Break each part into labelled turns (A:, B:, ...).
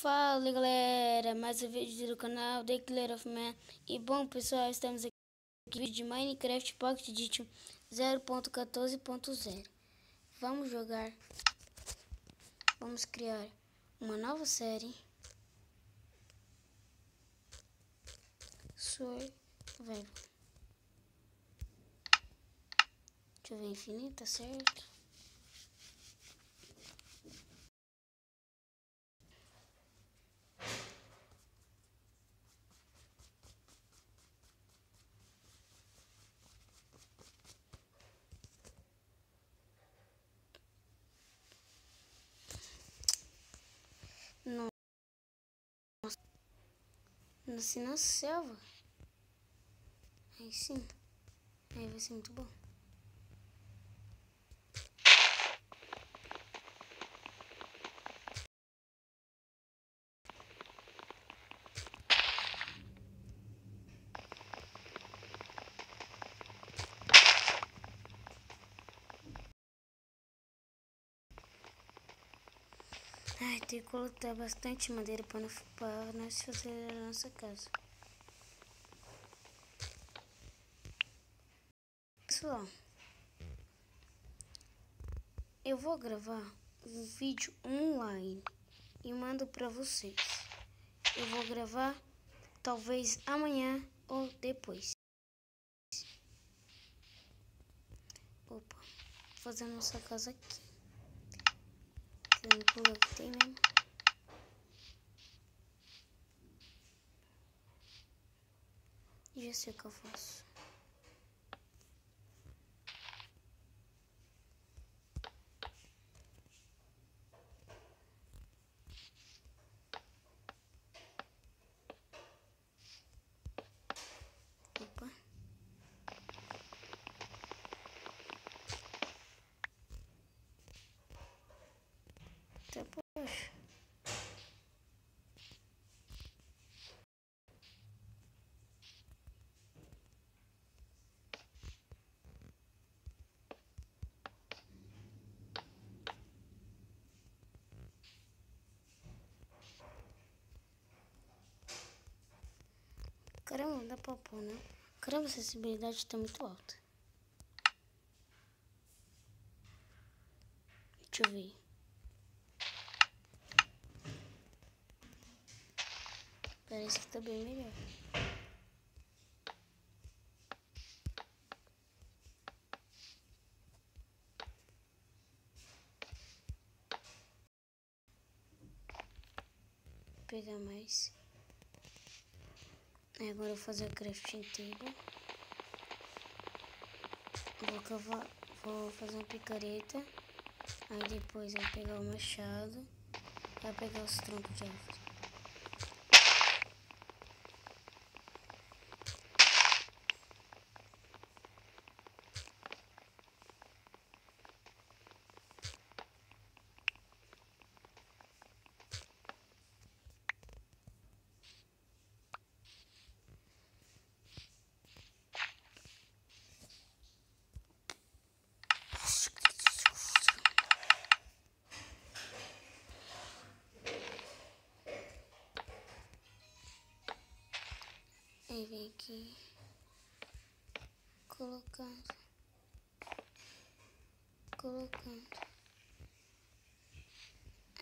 A: Fala galera, mais um vídeo do canal The Killer of Man. E bom pessoal, estamos aqui no vídeo de Minecraft Pocket Edition 0.14.0. Vamos jogar, vamos criar uma nova série Survival. Deixa eu ver, infinita, certo? Nasci na selva. Aí sim, aí vai ser muito bom. Ai, tem que colocar bastante madeira para nós fazer a nossa casa. Pessoal, eu vou gravar um vídeo online e mando para vocês. Eu vou gravar talvez amanhã ou depois. Opa, vou fazer a nossa casa aqui. Que tem mesmo. Já sei o que eu faço. Opa. Até poxa. Caramba, dá pra pôr, né? Caramba, a acessibilidade tá muito alta. Deixa eu ver. Parece que tá bem melhor. Vou pegar mais. Agora eu vou fazer a crafting table. Vou fazer uma picareta. Aí depois eu vou pegar o machado. Vai pegar os troncos de árvore. Aí vem aqui, colocando.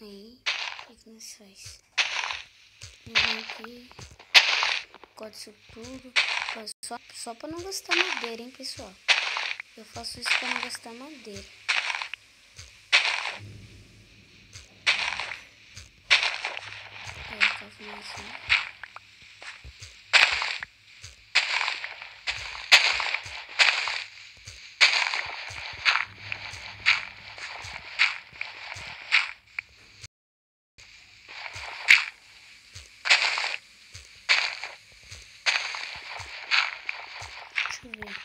A: Aí, o que nós faz? Eu venho aqui, corto isso tudo, só para não gastar madeira, hein, pessoal? Eu faço isso para não gastar madeira. Aí eu faço mais um. Deixa eu ver.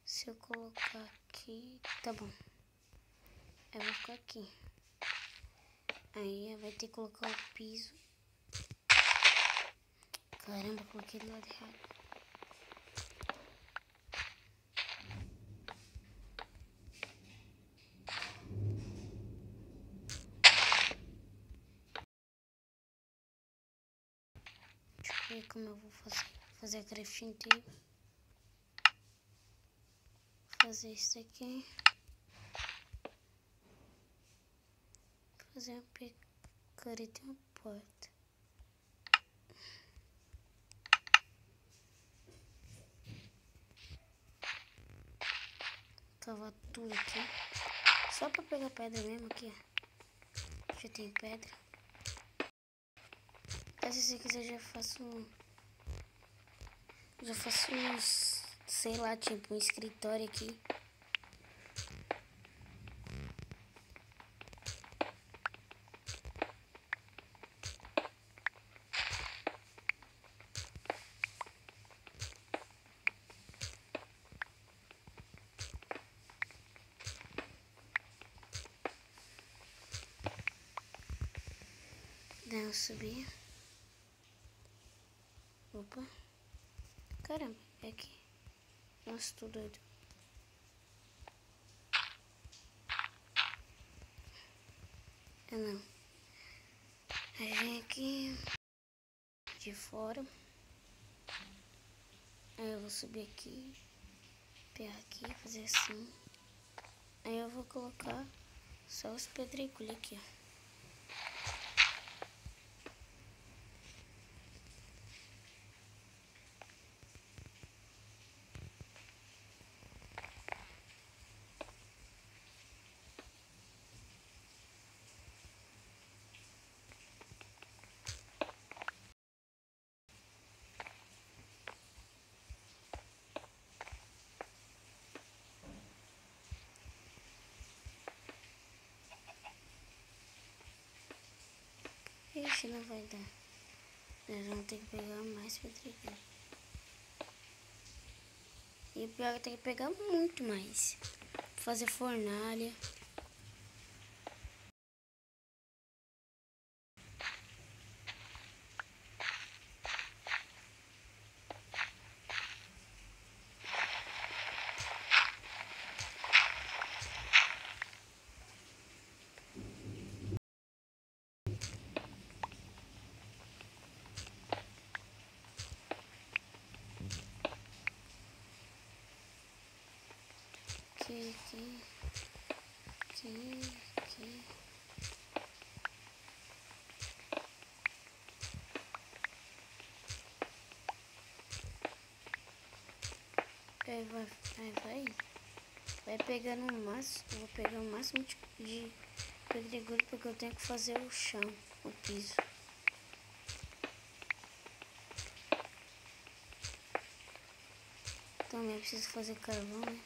A: Se eu colocar aqui, tá bom. Eu vou ficar aqui. Aí vai ter que colocar o piso. Caramba, coloquei do lado errado. ver como eu vou fazer a crafting table. Fazer isso aqui. Fazer uma picareta e uma porta. Cavar tudo aqui. Só pra pegar pedra mesmo aqui, ó. Já tem pedra. Mas se você quiser já faço sei lá, tipo um escritório aqui. Daí eu subir. Opa. Caramba, é aqui. Nossa, tô doido. Não. Aí vem aqui de fora. Aí eu vou subir aqui. Pegar aqui, fazer assim. Aí eu vou colocar só os pedregulhos aqui, ó. Ixi, não vai dar. Nós vamos ter que pegar mais pedregulho. E o pior é que tem que pegar muito mais. Fazer fornalha. Aqui. Aí vai pegando o máximo. Eu vou pegar o máximo de pedregulho porque eu tenho que fazer o chão, o piso. Também eu preciso fazer carvão, né?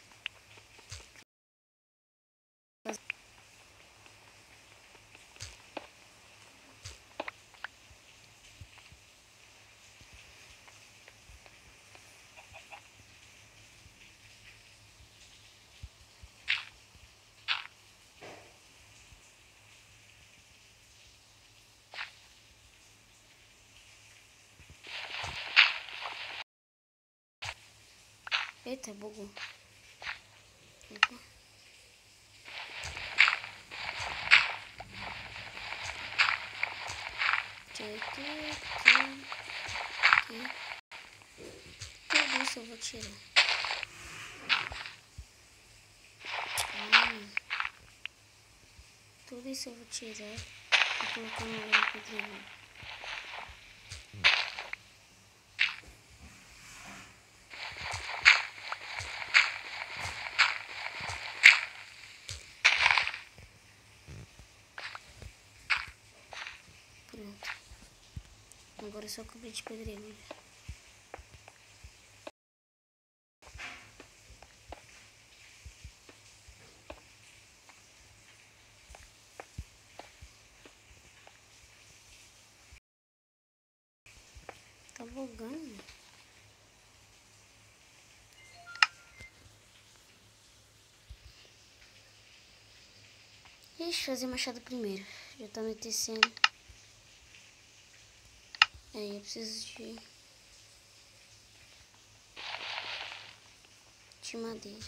A: Eita, bugou. Opa. Aqui. Tudo isso eu vou tirar. Tudo isso eu vou tirar e colocar no lugar do pedregulho. Pronto. Agora é só cobrir de pedregulho. Tá bugando. Ixi, fazer machado primeiro. Já tá anoitecendo. Aí eu preciso de madeira.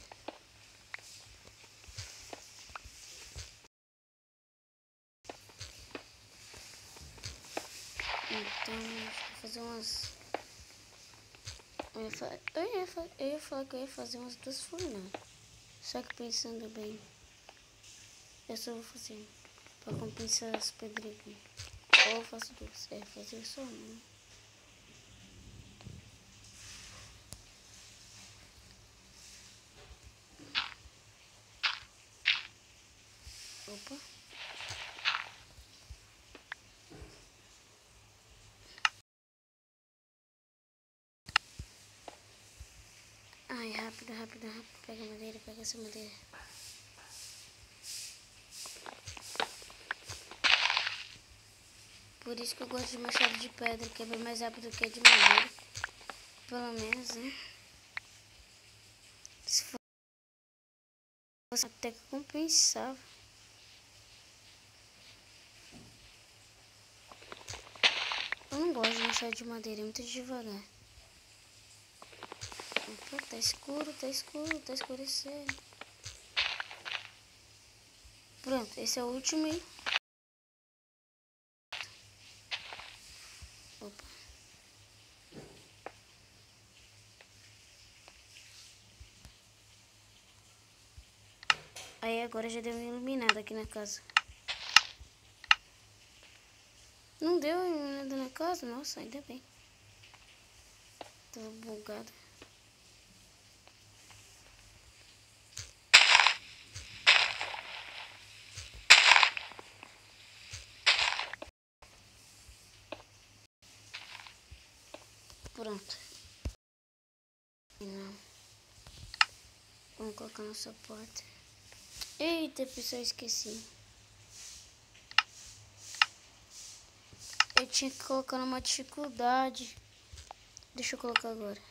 A: Então, vou fazer umas Eu ia falar que eu ia fazer umas 2 fornalhas. Só que pensando bem, eu só vou fazer pra compensar as pedregulhas. Ou eu faço 2. Fazer só uma. Opa. Ai, rápido. Pega a madeira, pega essa madeira. Por isso que eu gosto de machado de pedra, que é bem mais rápido que a de madeira. Pelo menos, né? Se fosse até que compensava. Eu não gosto de machado de madeira, é muito devagar. Opa, tá escurecendo. Pronto, esse é o último. Opa. Aí agora já deu uma iluminada aqui na casa. Não deu iluminada na casa? Nossa, ainda bem. Tô bugado. Pronto. Não. Vamos colocar nossa porta. Eita, pessoal, esqueci. Eu tinha que colocar numa dificuldade. Deixa eu colocar agora.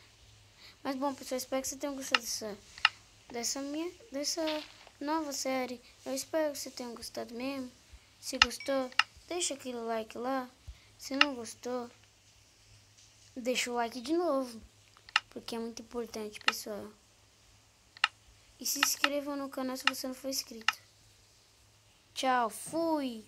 A: Mas bom, pessoal, espero que vocês tenham gostado dessa nova série. Eu espero que vocês tenham gostado mesmo. Se gostou, deixa aquele like lá. Se não gostou, deixa o like de novo, porque é muito importante, pessoal. E se inscrevam no canal se você não for inscrito. Tchau, fui!